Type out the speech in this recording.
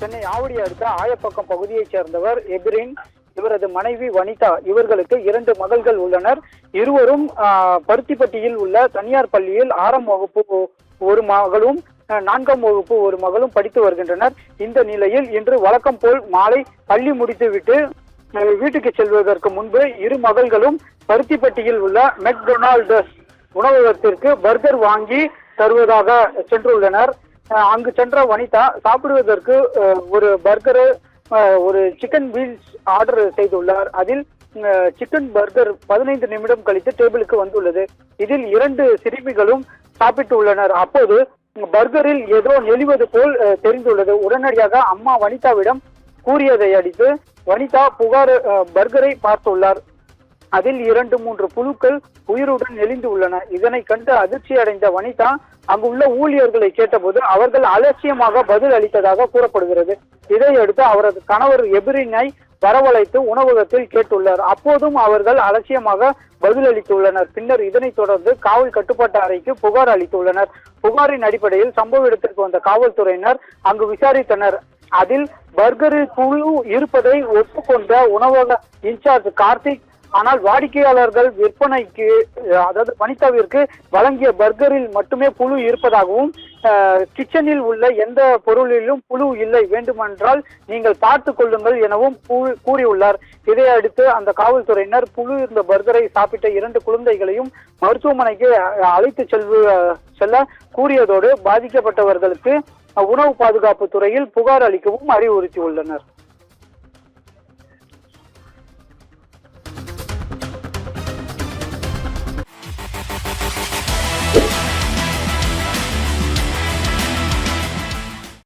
சென்னை ஆவடி அடுத்த ஆயப்பக்கம் பகுதியைச் சேர்ந்தவர் எபிரின். இவரது மனைவி வனிதா. இவர்களுக்கு 2 மகள்கள் உள்ளனர். இருவரும் பருத்திப்பட்டியில் உள்ள தனியார் பள்ளியில் 6ஆம் வகுப்பு ஒரு மகளும் 4ஆம் வகுப்பு ஒரு மகளும் படித்து வருகின்றனர். இந்த நிலையில் இன்று வழக்கம் போல் மாலை பள்ளி முடித்துவிட்டு வீட்டுக்கு செல்வதற்கு முன்பு 2 மகள்களும் பருத்திப்பட்டியில் உள்ள மெக்டொனால்டஸ் உணவகத்திற்கு பர்கர் வாங்கி தருவதாக சென்றுள்ளனர். அங்கு சென்ற வனிதா சாப்பிடுவதற்கு ஒரு பர்கர், ஒரு சிக்கன் வீல்ஸ் ஆர்டர் செய்துள்ளார். அதில் சிக்கன் பர்கர் 15 நிமிடம் கழித்து டேபிளுக்கு வந்துள்ளது. இதில் 2 சிறுமிகளும் சாப்பிட்டு உள்ளனர். அப்போது பர்கரில் ஏதோ நெளிவது போல் தெரிந்துள்ளது. உடனடியாக அம்மா வனிதாவிடம் கூறியதை அடுத்து வனிதா பர்கரை பார்த்துள்ளார். அதில் 2-3 புழுக்கள் உயிருடன் நெளிந்து உள்ளன. இதனை கண்டு அதிர்ச்சி அடைந்த வனிதா அங்குள்ள ஊழியர்களை கேட்டபோது அவர்கள் அலட்சியமாக பதில் அளித்ததாக கூறப்படுகிறது. இதையடுத்து அவரது கணவர் எபிரினை வரவழைத்து உணவகத்தில் கேட்டுள்ளார். அப்போதும் அவர்கள் அலட்சியமாக பதில் அளித்துள்ளனர். பின்னர் இதனைத் தொடர்ந்து காவல் கட்டுப்பாட்டு அறைக்கு புகார் அளித்துள்ளனர். புகாரின் அடிப்படையில் சம்பவ இடத்திற்கு வந்த காவல்துறையினர் அங்கு விசாரித்தனர். அதில் பர்கரில் புழு இருப்பதை ஒப்புக்கொண்ட உணவக இன்சார்ஜ் கார்த்திக், ஆனால் வாடிக்கையாளர்கள் விற்பனைக்கு, அதாவது வனிதாவிற்கு வழங்கிய பர்கரில் மட்டுமே புழு இருப்பதாகவும், கிச்சனில் உள்ள எந்த பொருளிலும் புழு இல்லை, வேண்டுமென்றால் நீங்கள் பார்த்து கொள்ளுங்கள் எனவும் கூறியுள்ளார். இதையடுத்து அந்த காவல்துறையினர் புழு இருந்த பர்கரை சாப்பிட்ட 2 குழந்தைகளையும் மருத்துவமனைக்கு அழைத்து செல்ல கூறியதோடு பாதிக்கப்பட்டவர்களுக்கு உணவு பாதுகாப்பு துறையில் புகார் அளிக்கவும் அறிவுறுத்தியுள்ளனர்.